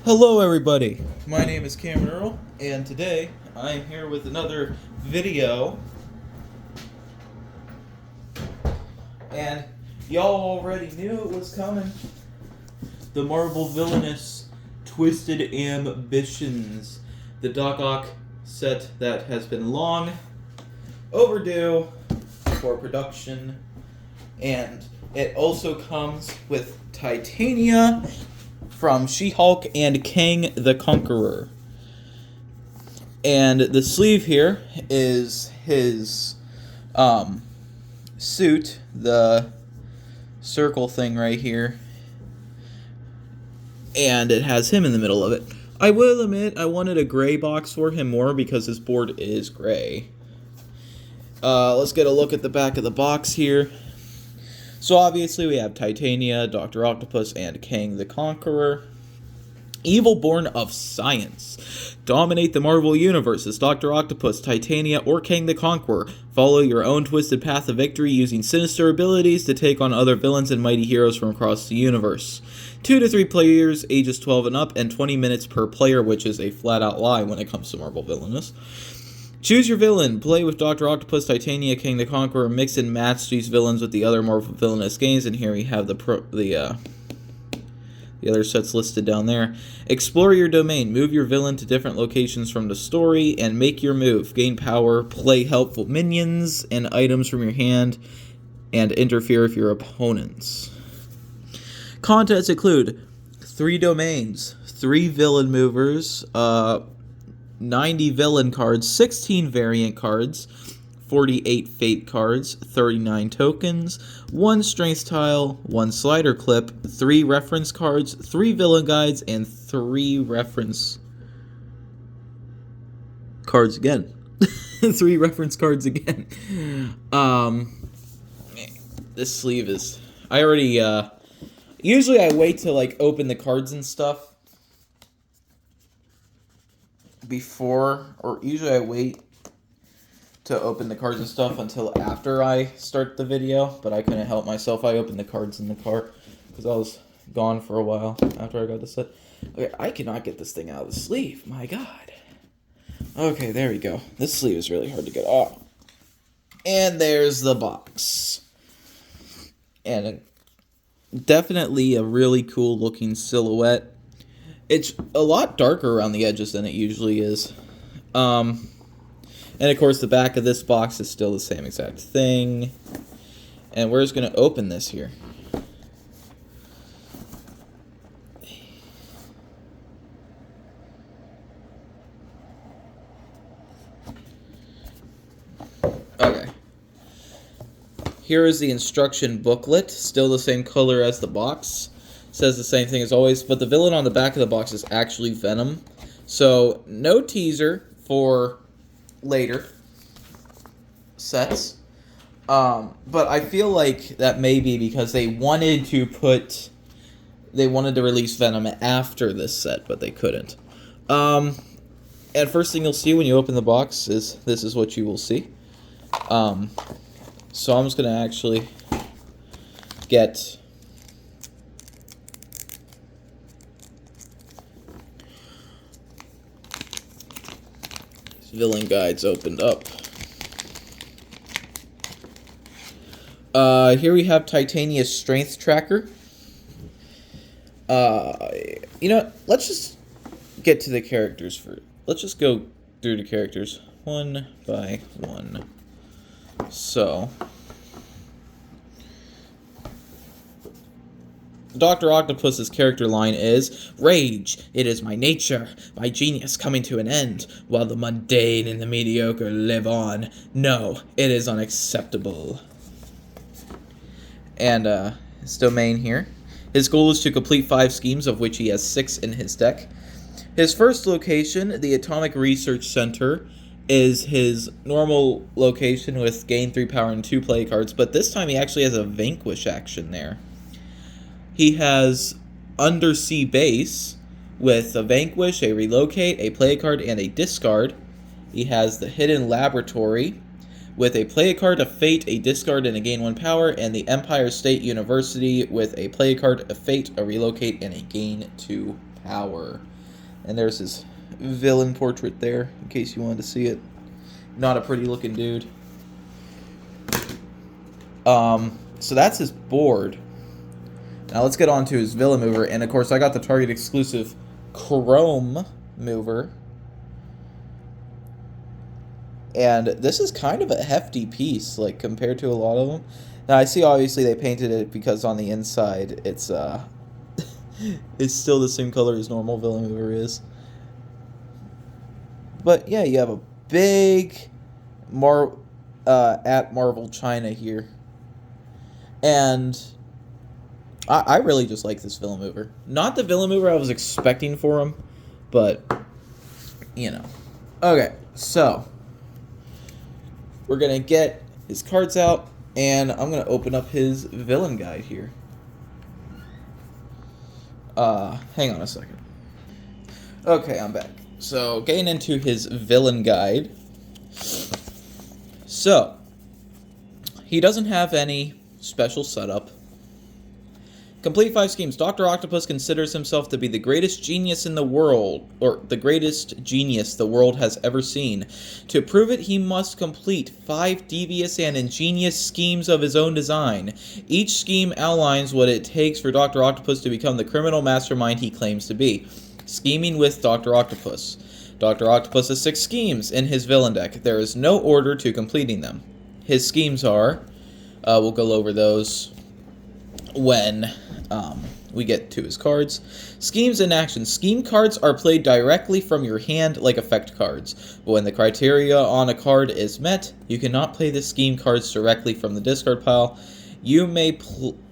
Hello everybody, my name is Cameron Earl, and today I am here with another video, and y'all already knew it was coming. The Marvel Villainous Twisted Ambitions, the Doc Ock set that has been long overdue for production, and it also comes with Titania from She-Hulk and Kang the Conqueror. And the sleeve here is his suit, the circle thing right here. And it has him in the middle of it. I will admit I wanted a gray box for him more because his board is gray. Let's get a look at the back of the box here. So obviously we have Titania, Dr. Octopus, and Kang the Conqueror. Evil born of science. Dominate the Marvel Universe as Dr. Octopus, Titania, or Kang the Conqueror. Follow your own twisted path of victory using sinister abilities to take on other villains and mighty heroes from across the universe. 2 to 3 players, ages 12 and up, and 20 minutes per player, which is a flat-out lie when it comes to Marvel Villainous. Choose your villain. Play with Dr. Octopus, Titania, Kang the Conqueror. Mix and match these villains with the other Marvel Villainous games. And here we have the other sets listed down there. Explore your domain. Move your villain to different locations from the story and make your move. Gain power. Play helpful minions and items from your hand. And interfere with your opponents. Contents include 3 domains, 3 villain movers, 90 villain cards, 16 variant cards, 48 fate cards, 39 tokens, 1 strength tile, 1 slider clip, 3 reference cards, 3 villain guides, and 3 reference cards again. 3 reference cards again. This sleeve is... I already, usually I wait to, open the cards and stuff usually I wait to open the cards and stuff until after I start the video, but I couldn't help myself. I opened the cards in the car because I was gone for a while after I got the set. Okay, I cannot get this thing out of the sleeve. My God. Okay, there we go. This sleeve is really hard to get off. And there's the box. And definitely a really cool looking silhouette. It's a lot darker around the edges than it usually is. And of course the back of this box is still the same exact thing. And we're just going to open this here. Okay. Here is the instruction booklet, still the same color as the box. Says the same thing as always, but the villain on the back of the box is actually Venom. So, no teaser for later sets. But I feel like that may be because they wanted to release Venom after this set, but they couldn't. And first thing you'll see when you open the box is this is what you will see. So I'm just going to actually get villain guides opened up. Here we have Titania's strength tracker. You know, let's just get to the characters first. Let's just go through the characters one by one. So, Dr. Octopus's character line is, "Rage, it is my nature, my genius coming to an end, while the mundane and the mediocre live on. No, it is unacceptable." And his domain here. His goal is to complete 5 schemes, of which he has 6 in his deck. His first location, the Atomic Research Center, is his normal location with gain 3 power and 2 play cards, but this time he actually has a Vanquish action there. He has Undersea Base with a Vanquish, a Relocate, a play card, and a discard. He has the Hidden Laboratory with a play card, a Fate, a discard, and a gain 1 power, and the Empire State University with a play card, a Fate, a Relocate, and a gain 2 power. And there's his villain portrait there, in case you wanted to see it. Not a pretty looking dude. So that's his board. Now let's get on to his villain mover. And of course I got the Target exclusive Chrome mover. And this is kind of a hefty piece, like, compared to a lot of them. Now, I see, obviously, they painted it because on the inside, it's, it's still the same color as normal villain mover is. But, yeah, you have a big at Marvel China here. And I really just like this villain mover. Not the villain mover I was expecting for him, but, you know. Okay, so we're going to get his cards out, and I'm going to open up his villain guide here. Hang on a second. Okay, I'm back. So, getting into his villain guide. So, he doesn't have any special setup. Complete 5 schemes. Dr. Octopus considers himself to be the greatest genius in the world, or the greatest genius the world has ever seen. To prove it, he must complete 5 devious and ingenious schemes of his own design. Each scheme outlines what it takes for Dr. Octopus to become the criminal mastermind he claims to be. Scheming with Dr. Octopus. Dr. Octopus has 6 schemes in his villain deck. There is no order to completing them. His schemes are, we'll go over those when we get to his cards. Schemes and actions. Scheme cards are played directly from your hand like effect cards. But when the criteria on a card is met, you cannot play the scheme cards directly from the discard pile. You may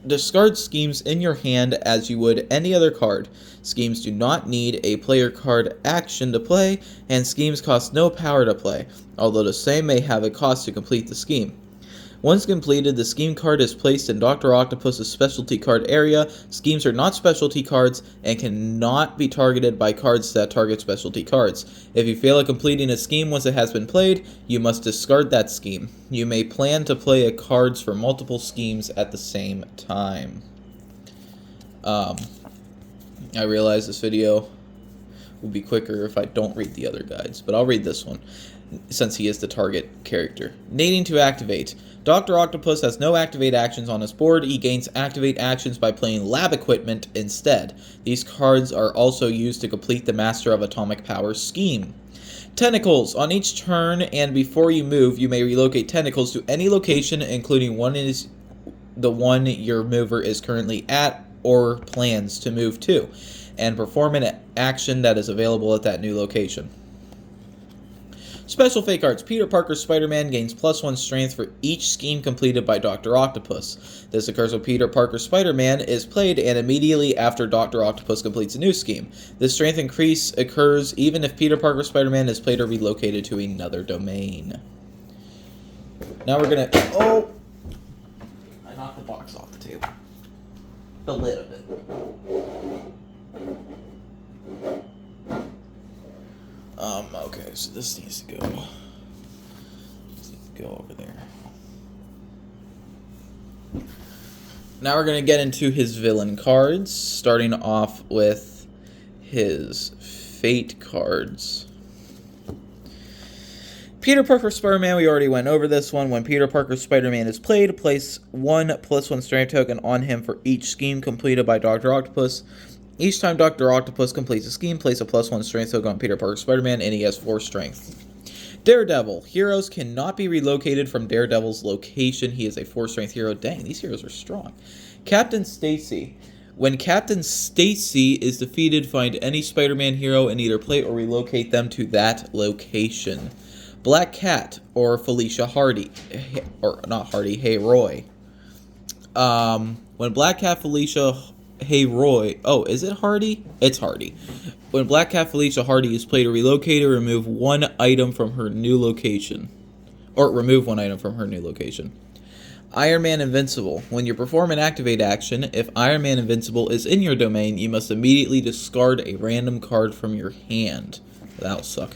discard schemes in your hand as you would any other card. Schemes do not need a player card action to play, and schemes cost no power to play, although the same may have a cost to complete the scheme. Once completed, the scheme card is placed in Dr. Octopus's specialty card area. Schemes are not specialty cards and cannot be targeted by cards that target specialty cards. If you fail at completing a scheme once it has been played, you must discard that scheme. You may plan to play cards for multiple schemes at the same time. I realize this video will be quicker if I don't read the other guides, but I'll read this one, since he is the target character. Needing to activate. Dr. Octopus has no activate actions on his board. He gains activate actions by playing lab equipment instead. These cards are also used to complete the Master of Atomic Power scheme. Tentacles. On each turn and before you move, you may relocate tentacles to any location, including one is the one your mover is currently at or plans to move to, and perform an action that is available at that new location. Special fate cards. Peter Parker's Spider-Man gains +1 strength for each scheme completed by Dr. Octopus. This occurs when Peter Parker's Spider-Man is played and immediately after Dr. Octopus completes a new scheme. This strength increase occurs even if Peter Parker's Spider-Man is played or relocated to another domain. Now we're gonna... Oh! I knocked the box off the table. A little bit. Okay, so this needs to go over there. Now we're going to get into his villain cards, starting off with his fate cards. Peter Parker Spider-Man, we already went over this one. When Peter Parker Spider-Man is played, place 1 +1 strength token on him for each scheme completed by Dr. Octopus. Each time Dr. Octopus completes a scheme, place a +1 strength token on Peter Parker Spider-Man, and he has 4 strength. Daredevil. Heroes cannot be relocated from Daredevil's location. He is a 4 strength hero. Dang, these heroes are strong. Captain Stacy. When Captain Stacy is defeated, find any Spider-Man hero and either play or relocate them to that location. Black Cat, or Felicia Hardy, or not Hardy, Hey Roy. When Black Cat Felicia Hey Roy, oh, is it Hardy? It's Hardy. When Black Cat Felicia Hardy is played or relocated, remove 1 item from her new location. Or remove 1 item from her new location. Iron Man Invincible. When you perform an activate action, if Iron Man Invincible is in your domain, you must immediately discard a random card from your hand. That'll suck.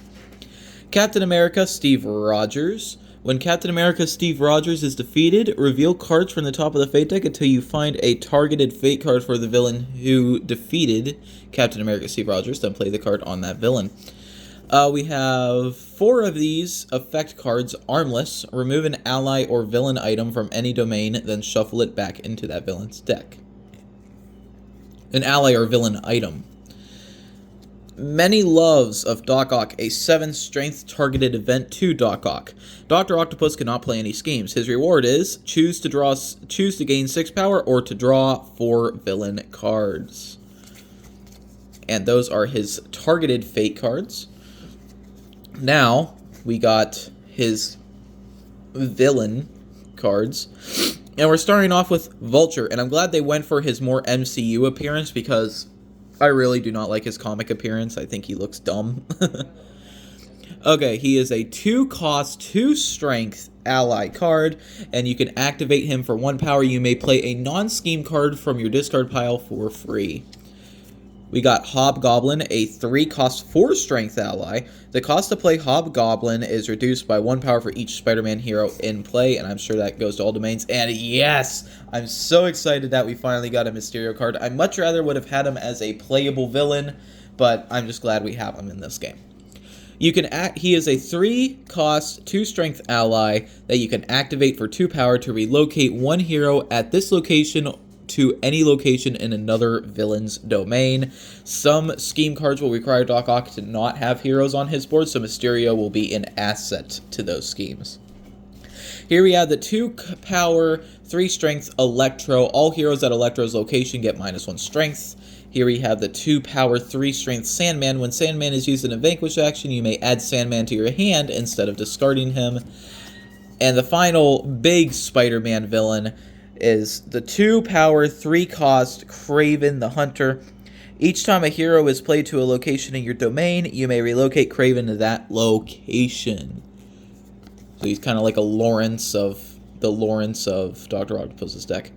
Captain America Steve Rogers. When Captain America Steve Rogers is defeated, reveal cards from the top of the Fate deck until you find a targeted Fate card for the villain who defeated Captain America Steve Rogers, then play the card on that villain. We have 4 of these effect cards, Armless. Remove an ally or villain item from any domain, then shuffle it back into that villain's deck. An ally or villain item. Many Loves of Doc Ock, a 7 strength targeted event to Doc Ock. Dr. Octopus cannot play any schemes. His reward is choose to gain 6 power or to draw 4 villain cards. And those are his targeted Fate cards. Now we got his villain cards. And we're starting off with Vulture, and I'm glad they went for his more MCU appearance because I really do not like his comic appearance. I think he looks dumb. Okay, he is a 2-cost, 2-strength ally card, and you can activate him for 1 power. You may play a non-scheme card from your discard pile for free. We got Hobgoblin, a 3-cost, 4-strength ally. The cost to play Hobgoblin is reduced by 1 power for each Spider-Man hero in play, and I'm sure that goes to all domains. And yes, I'm so excited that we finally got a Mysterio card. I much rather would have had him as a playable villain, but I'm just glad we have him in this game. He is a 3-cost, 2-strength ally that you can activate for 2 power to relocate 1 hero at this location to any location in another villain's domain. Some scheme cards will require Doc Ock to not have heroes on his board, so Mysterio will be an asset to those schemes. Here we have the 2-power, 3-strength Electro. All heroes at Electro's location get -1 strength. Here we have the 2-power, 3-strength Sandman. When Sandman is used in a Vanquish action, you may add Sandman to your hand instead of discarding him. And the final big Spider-Man villain is the 2-power, 3-cost Kraven the Hunter. Each time a hero is played to a location in your domain, you may relocate Kraven to that location. So he's kind of like a Lawrence of Dr. Octopus's deck.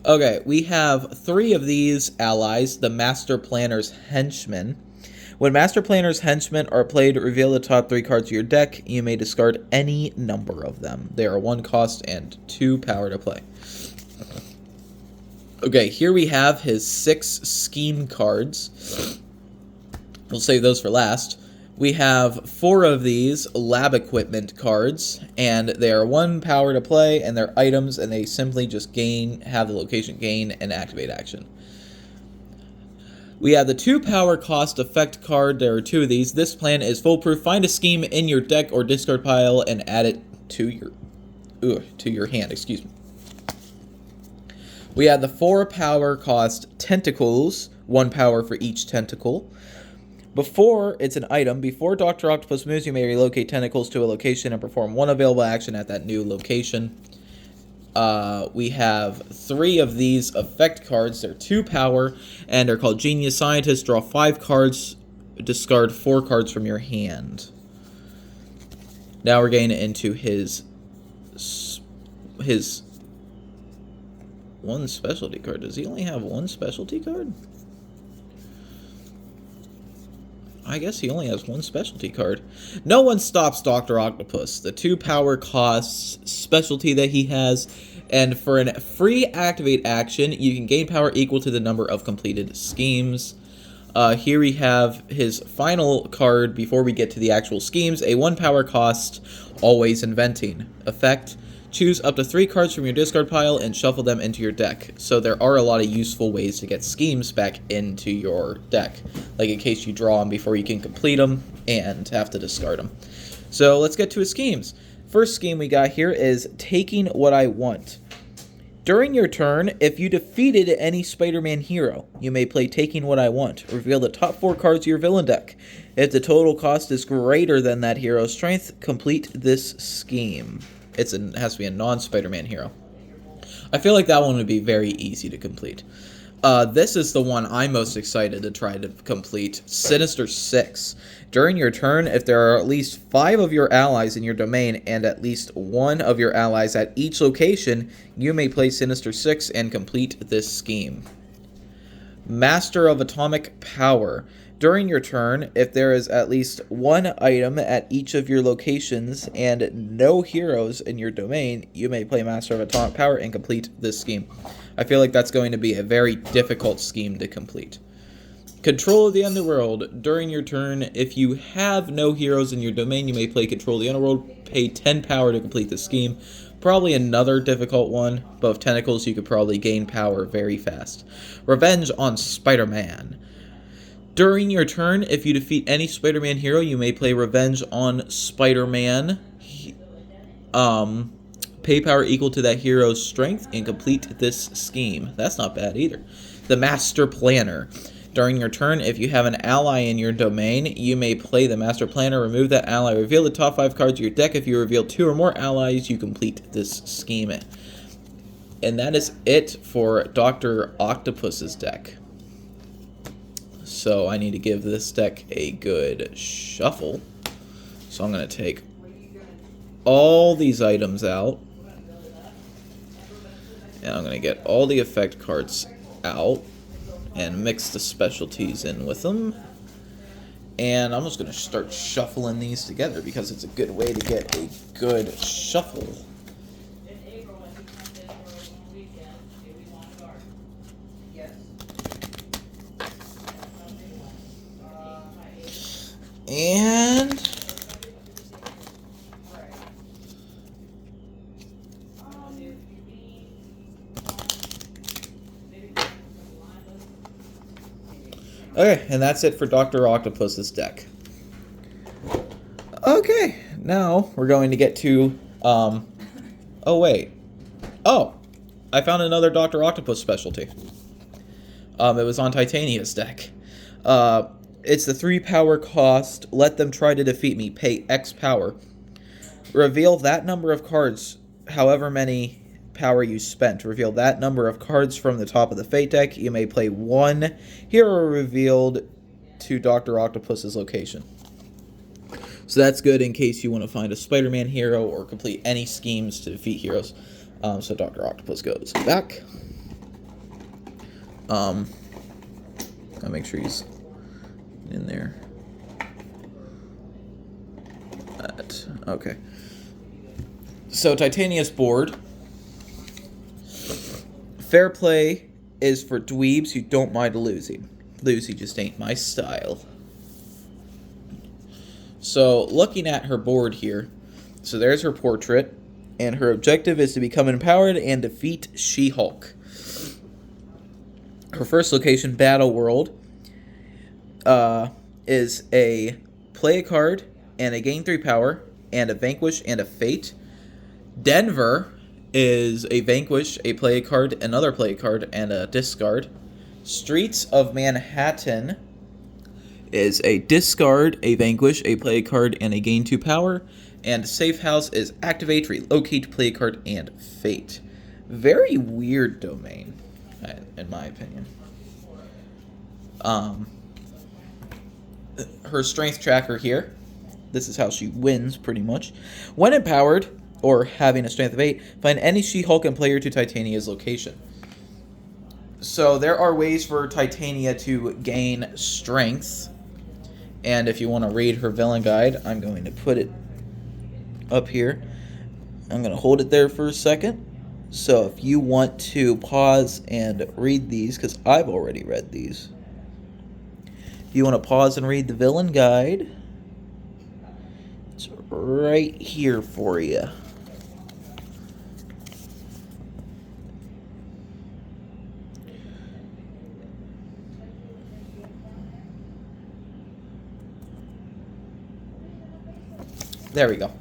Okay, we have 3 of these allies, the Master Planner's Henchmen. When Master Planner's Henchmen are played, reveal the top 3 cards of your deck. You may discard any number of them. They are 1 cost and 2 power to play. Okay, here we have his 6 scheme cards. We'll save those for last. We have 4 of these lab equipment cards, and they are 1 power to play, and they're items, and they simply just have the location gain and activate action. We have the 2-power cost effect card. There are 2 of these. This plan is foolproof. Find a scheme in your deck or discard pile and add it to your hand. Excuse me. We have the 4-power cost Tentacles. 1 power for each tentacle. Before it's an item, before Dr. Octopus moves, you may relocate tentacles to a location and perform 1 available action at that new location. We have 3 of these effect cards. They're 2 power, and they're called Genius Scientist. Draw 5 cards, discard 4 cards from your hand. Now we're getting into his 1 specialty card. Does he only have 1 specialty card? I guess he only has 1 specialty card. No one stops Dr. Octopus. The 2 power costs specialty that he has. And for a free activate action, you can gain power equal to the number of completed schemes. Here we have his final card before we get to the actual schemes. A 1 power cost, Always Inventing. Effect, choose up to 3 cards from your discard pile and shuffle them into your deck. So there are a lot of useful ways to get schemes back into your deck. Like in case you draw them before you can complete them and have to discard them. So let's get to his schemes. First scheme we got here is Taking What I Want. During your turn, if you defeated any Spider-Man hero, you may play Taking What I Want. Reveal the top 4 cards of your villain deck. If the total cost is greater than that hero's strength, complete this scheme. It has to be a non-Spider-Man hero. I feel like that one would be very easy to complete. This is the one I'm most excited to try to complete. Sinister 6. During your turn, if there are at least 5 of your allies in your domain and at least 1 of your allies at each location, you may play Sinister 6 and complete this scheme. Master of Atomic Power. During your turn, if there is at least one item at each of your locations and no heroes in your domain, you may play Master of Atomic Power and complete this scheme. I feel like that's going to be a very difficult scheme to complete. Control of the Underworld. During your turn, if you have no heroes in your domain, you may play Control of the Underworld. Pay 10 power to complete the scheme. Probably another difficult one, but with tentacles you could probably gain power very fast. Revenge on Spider-Man. During your turn, if you defeat any Spider-Man hero, you may play Revenge on Spider-Man. Pay power equal to that hero's strength and complete this scheme. That's not bad either. The Master Planner. During your turn, if you have an ally in your domain, you may play the Master Planner, remove that ally, reveal the top 5 cards of your deck. If you reveal 2 or more allies, you complete this scheme. And that is it for Dr. Octopus's deck. So I need to give this deck a good shuffle. So I'm going to take all these items out. And I'm going to get all the effect cards out. And mix the specialties in with them. And I'm just going to start shuffling these together because it's a good way to get a good shuffle. And okay, and that's it for Dr. Octopus's deck. Okay, now we're going to get to, oh wait. Oh, I found another Dr. Octopus specialty. It was on Titania's deck. It's the 3 power cost, let them try to defeat me, pay X power. Reveal that number of cards, however many power you spent. Reveal that number of cards from the top of the Fate deck. You may play 1 hero revealed to Dr. Octopus's location. So that's good in case you want to find a Spider-Man hero or complete any schemes to defeat heroes. So Dr. Octopus goes back. Gotta make sure he's in there. Okay. So Titania's board. Fair play is for dweebs who don't mind losing. Losing just ain't my style. So, looking at her board here, so there's her portrait, and her objective is to become empowered and defeat She-Hulk. Her first location, Battle World, is a play a card and a gain 3 power, and a vanquish and a fate. Denver is a vanquish, a play card, another play card, and a discard. Streets of Manhattan is a discard, a vanquish, a play card, and a gain 2 power. And Safe House is activate, relocate, play card, and fate. Very weird domain, in my opinion. Her strength tracker here. This is how she wins, pretty much. When empowered, or having a strength of 8, find any She-Hulk and player to Titania's location. So there are ways for Titania to gain strength. And if you want to read her villain guide, I'm going to put it up here. I'm going to hold it there for a second. So if you want to pause and read these, because I've already read these. If you want to pause and read the villain guide, it's right here for you. There we go.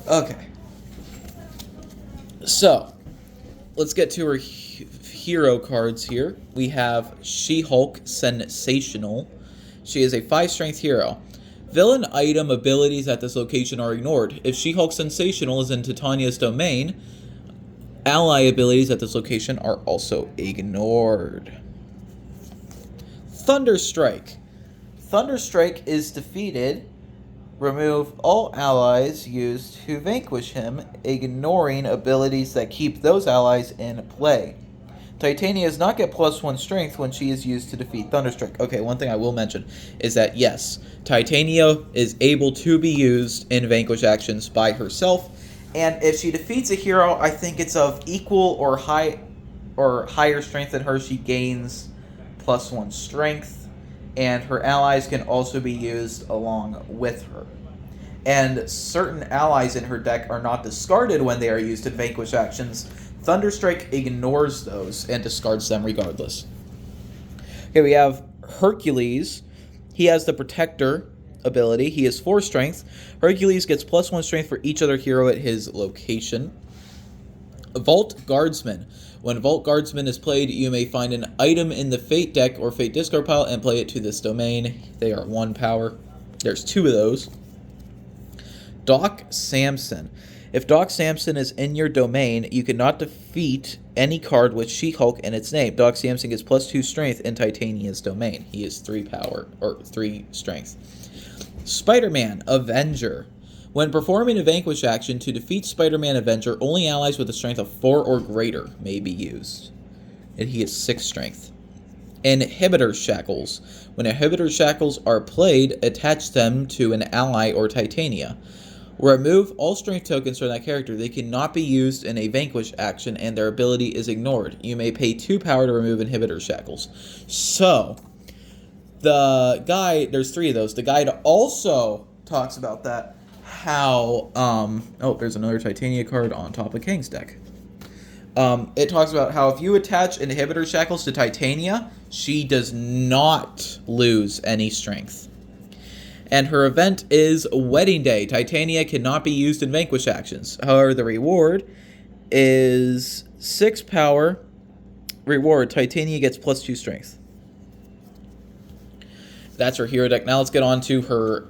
Okay. So, let's get to her hero cards here. We have She-Hulk Sensational. She is a 5-strength hero. Villain item abilities at this location are ignored. If She-Hulk Sensational is in Titania's domain, ally abilities at this location are also ignored. Thunderstrike. Thunderstrike is defeated. Remove all allies used to vanquish him, ignoring abilities that keep those allies in play. Titania does not get +1 strength when she is used to defeat Thunderstrike. Okay, one thing I will mention is that, yes, Titania is able to be used in Vanquish actions by herself, and if she defeats a hero, I think it's of equal or higher strength than her, she gains +1 strength, and her allies can also be used along with her. And certain allies in her deck are not discarded when they are used in Vanquish actions. Thunderstrike ignores those and discards them regardless. Okay, we have Hercules. He has the Protector ability. He has 4 strength. Hercules gets +1 strength for each other hero at his location. Vault Guardsman. When Vault Guardsman is played, you may find an item in the Fate deck or Fate discard pile and play it to this domain. They are 1 power. There's 2 of those. Doc Samson. If Doc Samson is in your domain, you cannot defeat any card with She-Hulk in its name. Doc Samson gets +2 strength in Titania's domain. He is 3 power, or 3 strength. Spider-Man Avenger. When performing a Vanquish action to defeat Spider-Man Avenger, only allies with a strength of 4 or greater may be used. And he is 6 strength. Inhibitor Shackles. When Inhibitor Shackles are played, attach them to an ally or Titania. Remove all strength tokens from that character. They cannot be used in a Vanquish action, and their ability is ignored. You may pay 2 power to remove Inhibitor Shackles. So, the guide, there's 3 of those. The guide also talks about that, how, there's another Titania card on top of Kang's deck. It talks about how if you attach Inhibitor Shackles to Titania, she does not lose any strength. And her event is Wedding Day. Titania cannot be used in Vanquish actions. However, the reward is 6 power. Reward, Titania gets +2 strength. That's her hero deck. Now let's get on to her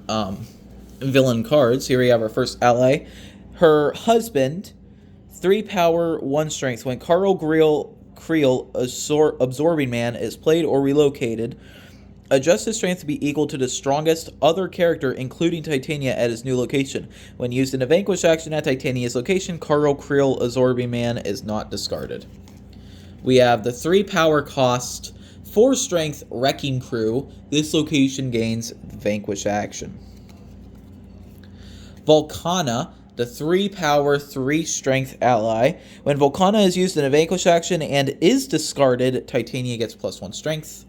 villain cards. Here we have our first ally. Her husband, 3 power, 1 strength. When Carl Creel, Absorbing Man, is played or relocated, adjust his strength to be equal to the strongest other character, including Titania, at his new location. When used in a Vanquish action at Titania's location, Carl Creel, Absorbing Man, is not discarded. We have the 3 power cost, 4 strength Wrecking Crew. This location gains Vanquish action. Volcana, the 3 power, 3 strength ally. When Volcana is used in a Vanquish action and is discarded, Titania gets +1 strength.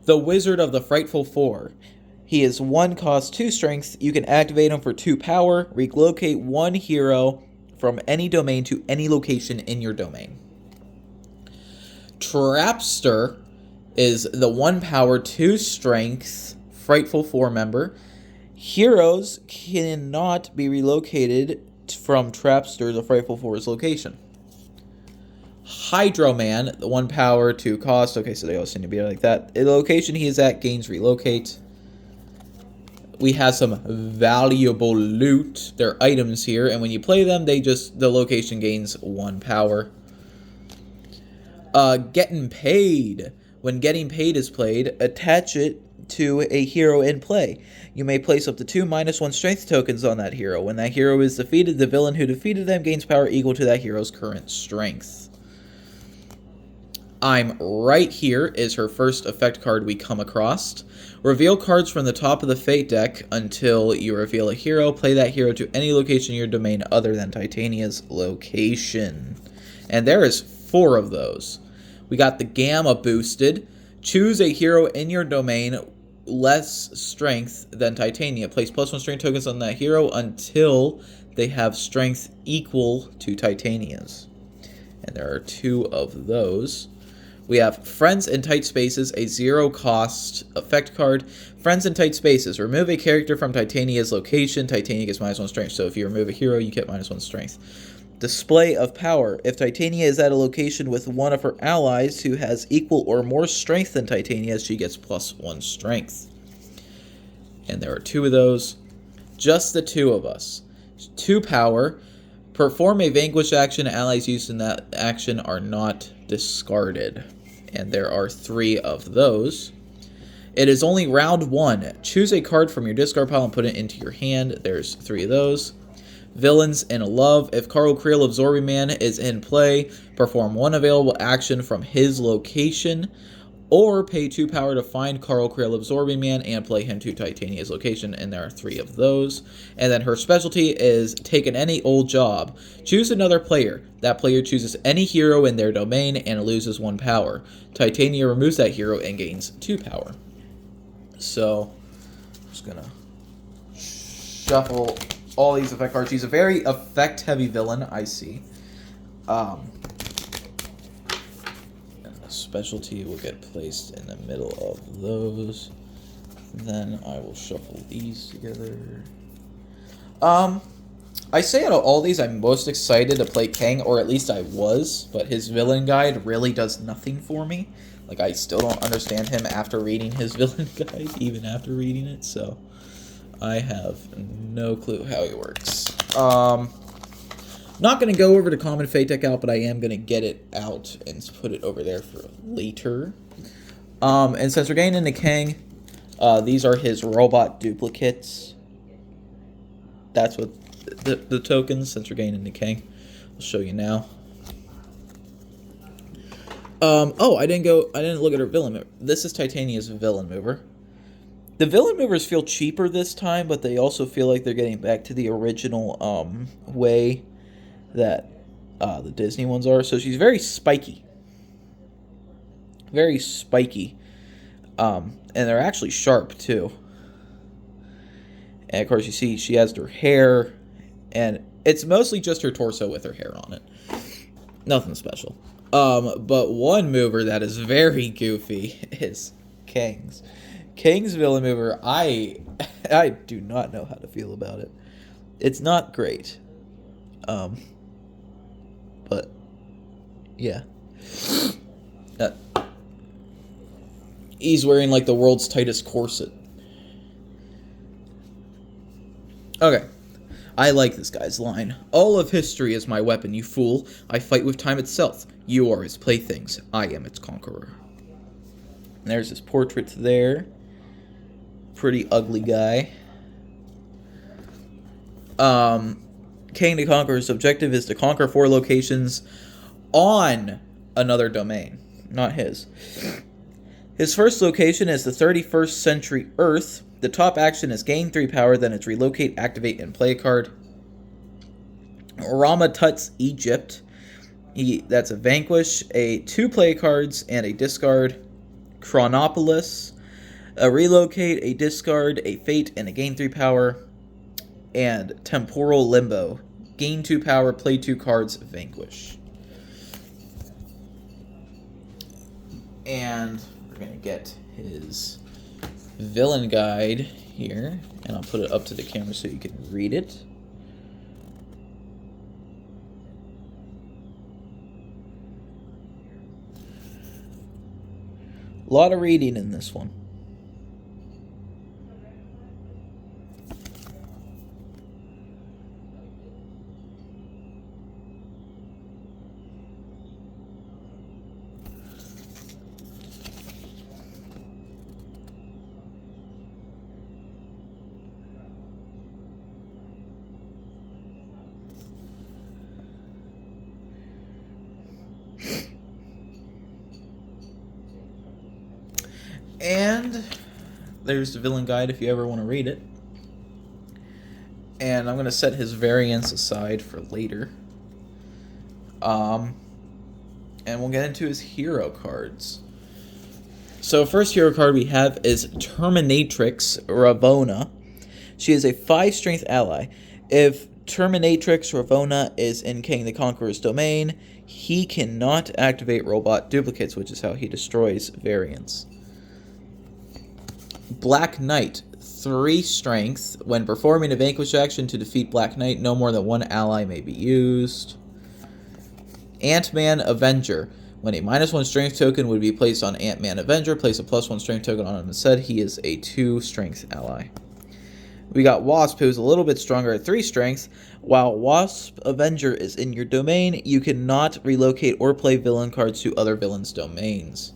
The Wizard of the Frightful Four. He is 1 cost, 2 strength. You can activate him for 2 power. Relocate 1 hero from any domain to any location in your domain. Trapster is the 1 power, 2 strength Frightful Four member. Heroes cannot be relocated from Trapster, the Frightful Four's location. Hydro-Man, the 1 power, 2 cost. Okay, so they all seem to be like that. The location he is at gains relocate. We have some valuable loot. They're items here, and when you play them, the location gains 1 power. Getting Paid. When Getting Paid is played, attach it to a hero in play. You may place up to 2 -1 strength tokens on that hero. When that hero is defeated, the villain who defeated them gains power equal to that hero's current strength. I'm Right Here is her first effect card we come across. Reveal cards from the top of the Fate deck until you reveal a hero. Play that hero to any location in your domain other than Titania's location. And there is 4 of those. We got the Gamma boosted. Choose a hero in your domain less strength than Titania. Place +1 strength tokens on that hero until they have strength equal to Titania's. And there are 2 of those. We have Friends in Tight Spaces, a 0 cost effect card. Friends in Tight Spaces. Remove a character from Titania's location. Titania gets -1 strength. So if you remove a hero, you get -1 strength. Display of Power. If Titania is at a location with one of her allies who has equal or more strength than Titania, she gets +1 strength. And there are 2 of those. Just the 2 of us. 2 power. Perform a Vanquish action. Allies used in that action are not discarded. And there are 3 of those. It is only round 1. Choose a card from your discard pile and put it into your hand. There's 3 of those. Villains in Love. If Carl Creel Absorbing Man is in play, perform one available action from his location, or pay 2 power to find Carl Creel Absorbing Man and play him to Titania's location, and there are 3 of those. And then her specialty is taken any old job. Choose another player. That player chooses any hero in their domain and loses 1 power. Titania removes that hero and gains 2 power. So, I'm just gonna shuffle all these effect cards. She's a very effect-heavy villain, I see. Specialty will get placed in the middle of those. Then I will shuffle these together. I say out of all these, I'm most excited to play Kang, or at least I was, but his villain guide really does nothing for me. Like, I still don't understand him after reading his villain guide, even after reading it, so I have no clue how he works. Not going to go over to Common Fate deck out, but I am going to get it out and put it over there for later. And since we're getting into Kang, these are his robot duplicates. That's what the tokens, since we're getting into Kang. I'll show you now. Oh, I didn't look at her villain mover. This is Titania's villain mover. The villain movers feel cheaper this time, but they also feel like they're getting back to the original way that the Disney ones are. So she's very spiky. Very spiky. And they're actually sharp, too. And, of course, you see she has her hair. And it's mostly just her torso with her hair on it. Nothing special. But one mover that is very goofy is Kang's. Kang's villain mover, I do not know how to feel about it. It's not great. But, yeah. He's wearing, like, the world's tightest corset. Okay. I like this guy's line. All of history is my weapon, you fool. I fight with time itself. You are its playthings. I am its conqueror. And there's his portrait there. Pretty ugly guy. Kang the Conqueror's objective is to conquer 4 locations on another domain, not his. His first location is the 31st Century Earth. The top action is gain 3 power, then it's relocate, activate, and play a card. Rama Tut's Egypt. That's a vanquish, a 2 play cards, and a discard. Chronopolis. A relocate, a discard, a fate, and a gain 3 power. And Temporal Limbo. Gain 2 power, play 2 cards, vanquish. And we're going to get his villain guide here. And I'll put it up to the camera so you can read it. A lot of reading in this one. And there's the villain guide if you ever want to read it. And I'm going to set his variants aside for later. And we'll get into his hero cards. So first hero card we have is Terminatrix Ravonna. She is a 5 strength ally. If Terminatrix Ravonna is in Kang the Conqueror's domain, he cannot activate robot duplicates, which is how he destroys variants. Black Knight, 3 strength. When performing a vanquish action to defeat Black Knight, no more than 1 ally may be used. Ant-Man Avenger. When a -1 strength token would be placed on Ant-Man Avenger, place a +1 strength token on him instead. He is a 2 strength ally. We got Wasp, who's a little bit stronger at 3 strength. While Wasp Avenger is in your domain, you cannot relocate or play villain cards to other villains' domains.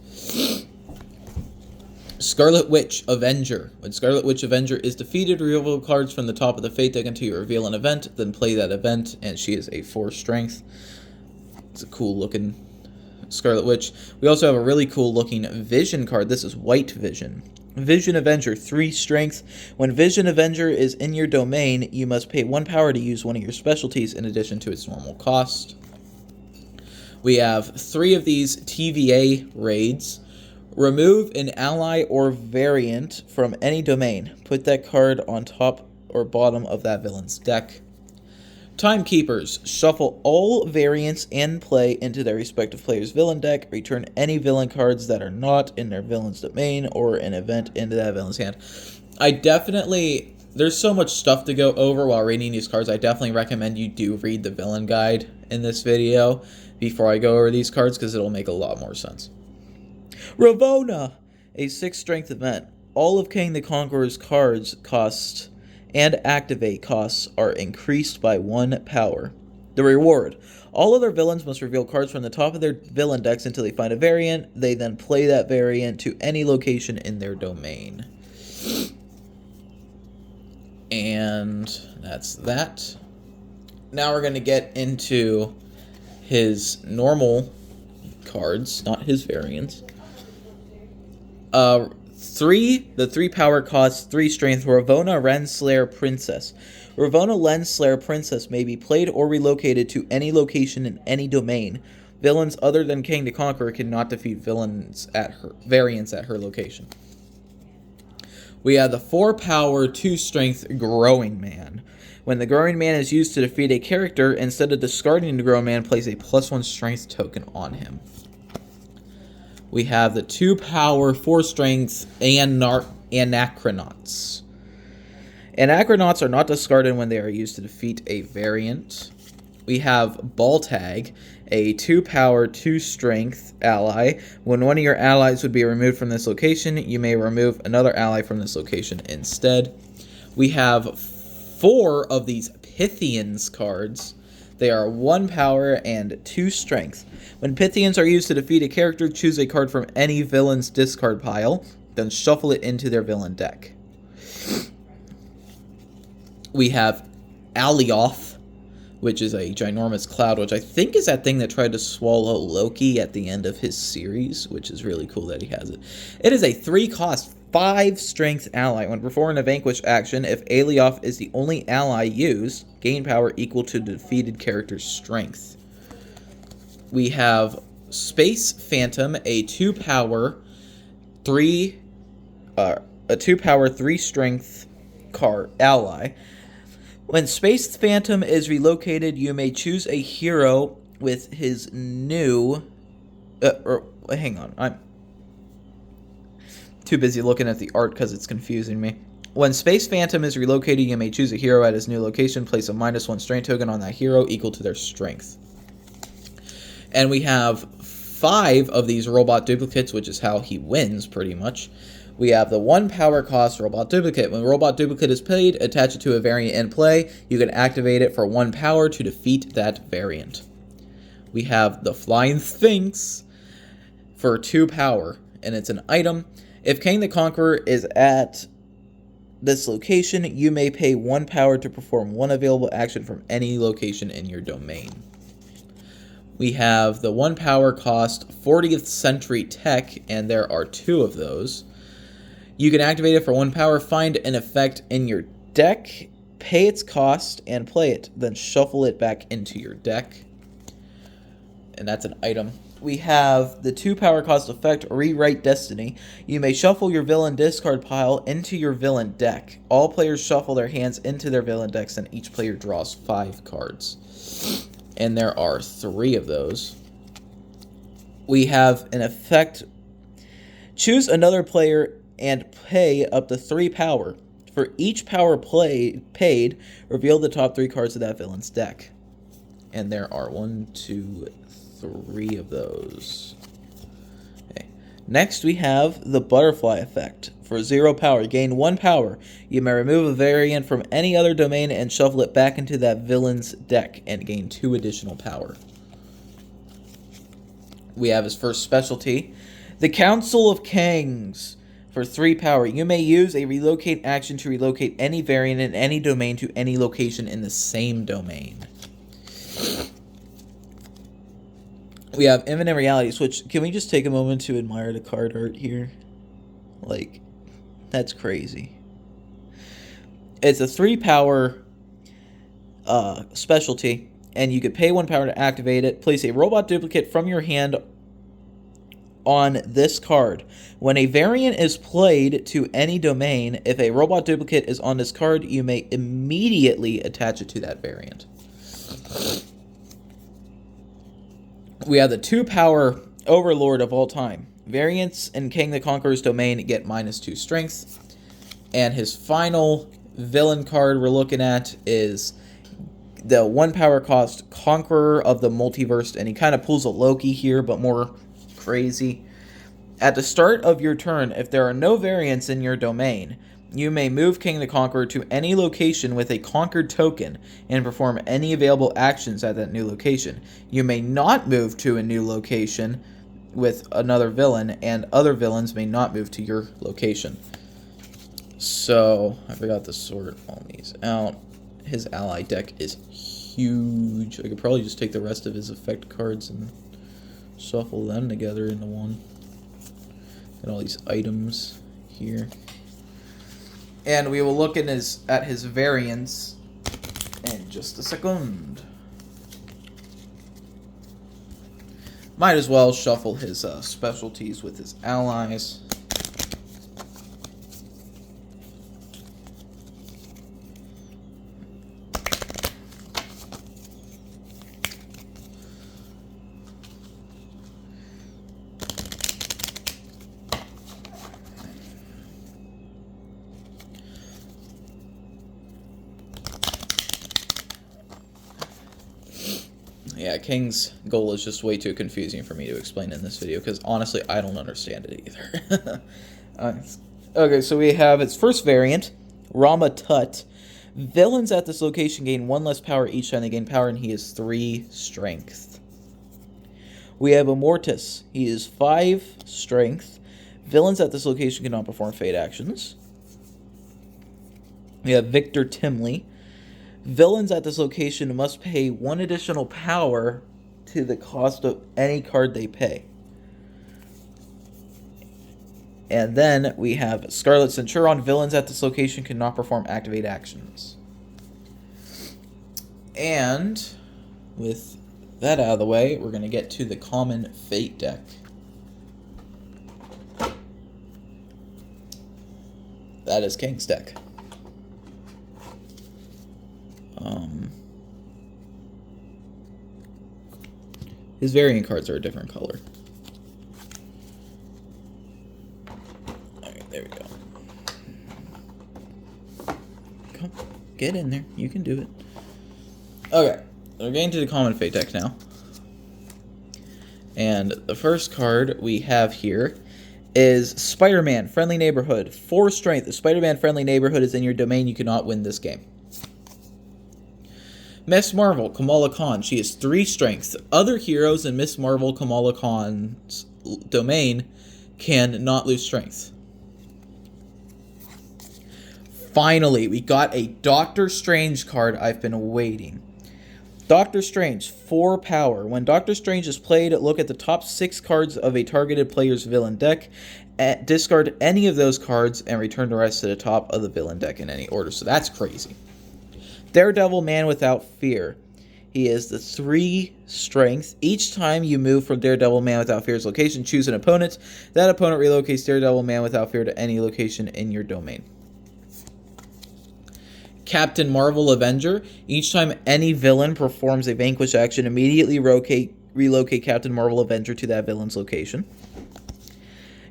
Scarlet Witch Avenger. When Scarlet Witch Avenger is defeated, reveal cards from the top of the fate deck until you reveal an event, then play that event, and she is a 4 strength. It's a cool looking Scarlet Witch. We also have a really cool looking Vision card. This is White Vision. Vision Avenger, 3 strength. When Vision Avenger is in your domain, you must pay 1 power to use one of your specialties in addition to its normal cost. We have 3 of these TVA raids. Remove an ally or variant from any domain. Put that card on top or bottom of that villain's deck. Timekeepers. Shuffle all variants and play into their respective player's villain deck. Return any villain cards that are not in their villain's domain or an event into that villain's hand. There's so much stuff to go over while reading these cards. I definitely recommend you do read the villain guide in this video before I go over these cards, because it'll make a lot more sense. Ravonna, a 6 strength event. All of Kang the Conqueror's cards cost and activate costs are increased by 1 power. The reward. All other villains must reveal cards from the top of their villain decks until they find a variant. They then play that variant to any location in their domain. And that's that. Now we're going to get into his normal cards, not his variants. The 3 power costs 3 strength. Ravonna Renslayer Princess. Ravonna Renslayer Princess may be played or relocated to any location in any domain. Villains other than Kang the Conqueror cannot defeat variants at her location. We have the 4 power, 2 strength Growing Man. When the Growing Man is used to defeat a character, instead of discarding the Growing Man, place a +1 strength token on him. We have the 2 power, 4 strength, and Anachronauts. Anachronauts are not discarded when they are used to defeat a variant. We have Baltag, a 2 power, 2 strength ally. When one of your allies would be removed from this location, you may remove another ally from this location instead. We have 4 of these Pythians cards. They are 1 power and 2 strength. When Pythians are used to defeat a character, choose a card from any villain's discard pile, then shuffle it into their villain deck. We have Alioth, which is a ginormous cloud, which I think is that thing that tried to swallow Loki at the end of his series, which is really cool that he has it. It is a 3-cost, 5 strength ally. When performing a vanquish action, if Alioth is the only ally used, gain power equal to the defeated character's strength. We have Space Phantom, a 2 power, 3 strength card ally. When Space Phantom is relocated, you may choose a hero with his new... hang on, I'm too busy looking at the art because it's confusing me. When Space Phantom is relocated, you may choose a hero at his new location, place a -1 strength token on that hero equal to their strength. And we have 5 of these robot duplicates, which is how he wins, pretty much. We have the 1 power cost robot duplicate. When robot duplicate is played, attach it to a variant in play. You can activate it for 1 power to defeat that variant. We have the Flying Sphinx for 2 power, and it's an item. If Kang the Conqueror is at this location, you may pay 1 power to perform 1 available action from any location in your domain. We have the 1 power cost 40th Century Tech, and there are 2 of those. You can activate it for 1 power, find an effect in your deck, pay its cost, and play it. Then shuffle it back into your deck. And that's an item. We have the 2 power cost effect, Rewrite Destiny. You may shuffle your villain discard pile into your villain deck. All players shuffle their hands into their villain decks, and each player draws 5 cards. And there are 3 of those. We have an effect, choose another player and pay up to 3 power. For each power paid, reveal the top 3 cards of that villain's deck. And there are 1, 2, 3 of those. Okay. Next, we have the Butterfly effect. For 0 power, gain 1 power. You may remove a variant from any other domain and shuffle it back into that villain's deck and gain 2 additional power. We have his first specialty, the Council of Kangs. For 3 power, you may use a relocate action to relocate any variant in any domain to any location in the same domain. We have Infinite Reality Switch. Can we just take a moment to admire the card art here? Like, that's crazy. It's a 3 power specialty, and you could pay 1 power to activate it. Place a robot duplicate from your hand on this card. When a variant is played to any domain, if a robot duplicate is on this card, you may immediately attach it to that variant. We have the 2 power Overlord of all time. Variants in Kang the Conqueror's domain get -2 strength. And his final villain card we're looking at is the 1 power cost Conqueror of the Multiverse. And he kind of pulls a Loki here, but more crazy. At the start of your turn, if there are no variants in your domain, you may move Kang the Conqueror to any location with a conquered token and perform any available actions at that new location. You may not move to a new location with another villain, and other villains may not move to your location. So, I forgot to sort all these out. His ally deck is huge. I could probably just take the rest of his effect cards and shuffle them together into one. Got all these items here. And we will look at his variants in just a second. Might as well shuffle his specialties with his allies. Yeah, Kang's goal is just way too confusing for me to explain in this video, because honestly, I don't understand it either. Okay, so we have its first variant, Rama Tut. Villains at this location gain 1 less power each time they gain power, and he is 3 strength. We have Immortus. He is 5 strength. Villains at this location cannot perform fate actions. We have Victor Timley. Villains at this location must pay 1 additional power to the cost of any card they pay. And then we have Scarlet Centurion. Villains at this location cannot perform activate actions. And with that out of the way, we're going to get to the common fate deck. That is Kang's deck. His variant cards are a different color. Alright, there we go. Come, get in there. You can do it. Okay, we're getting to the common fate deck now. And the first card we have here is Spider-Man, Friendly Neighborhood. 4 strength. If Spider-Man Friendly Neighborhood is in your domain, you cannot win this game. Miss Marvel, Kamala Khan. She has 3 strengths. Other heroes in Miss Marvel, Kamala Khan's domain can not lose strength. Finally, we got a Doctor Strange card I've been waiting. Doctor Strange, 4 power. When Doctor Strange is played, look at the top 6 cards of a targeted player's villain deck, discard any of those cards, and return the rest to the top of the villain deck in any order. So that's crazy. Daredevil, Man Without Fear. He is the 3 strength. Each time you move from Daredevil, Man Without Fear's location, choose an opponent. That opponent relocates Daredevil, Man Without Fear to any location in your domain. Captain Marvel, Avenger. Each time any villain performs a vanquish action, immediately relocate Captain Marvel, Avenger to that villain's location.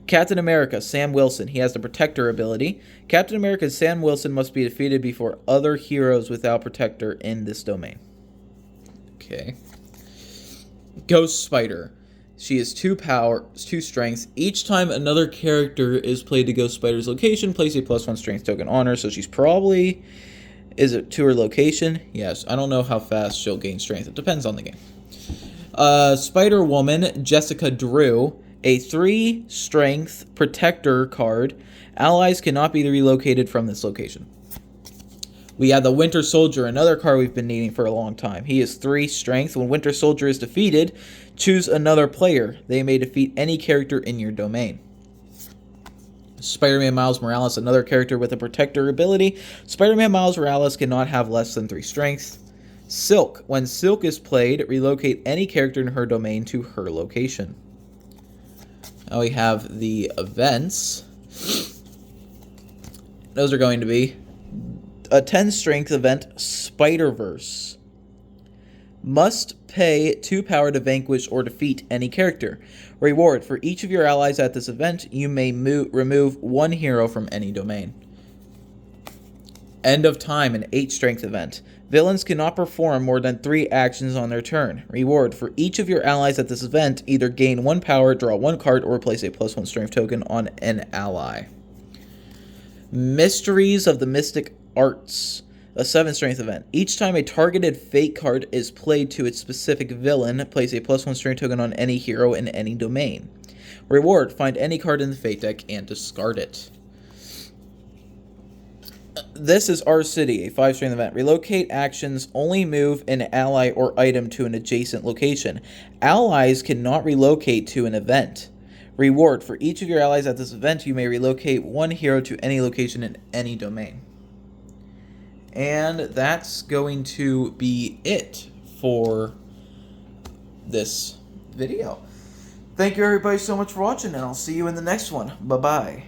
Captain America, Sam Wilson. He has the Protector ability. Captain America Sam Wilson must be defeated before other heroes without Protector in this domain. Okay. Ghost Spider. She has 2 power, 2 strengths. Each time another character is played to Ghost Spider's location, place a +1 strength token on her. So she's probably... Is it to her location? Yes. I don't know how fast she'll gain strength. It depends on the game. Spider-Woman, Jessica Drew. A 3 strength protector card. Allies cannot be relocated from this location. We have the Winter Soldier, another card we've been needing for a long time. He is 3 strength. When Winter Soldier is defeated, choose another player. They may defeat any character in your domain. Spider-Man Miles Morales, another character with a protector ability. Spider-Man Miles Morales cannot have less than 3 strength. Silk. When Silk is played, relocate any character in her domain to her location. Now we have the events. Those are going to be a 10 strength event, Spider-Verse. Must pay 2 power to vanquish or defeat any character. Reward. For each of your allies at this event, you may remove 1 hero from any domain. End of Time, an 8 strength event. Villains cannot perform more than 3 actions on their turn. Reward. For each of your allies at this event, either gain 1 power, draw 1 card, or place a +1 strength token on an ally. Mysteries of the Mystic Arts, a 7 strength event. Each time a targeted fate card is played to its specific villain, place a +1 strength token on any hero in any domain. Reward. Find any card in the fate deck and discard it. This is Our City, a 5 strength event. Relocate actions only move an ally or item to an adjacent location. Allies cannot relocate to an event. Reward. For each of your allies at this event, you may relocate 1 hero to any location in any domain. And that's going to be it for this video. Thank you everybody so much for watching, and I'll see you in the next one. Bye-bye.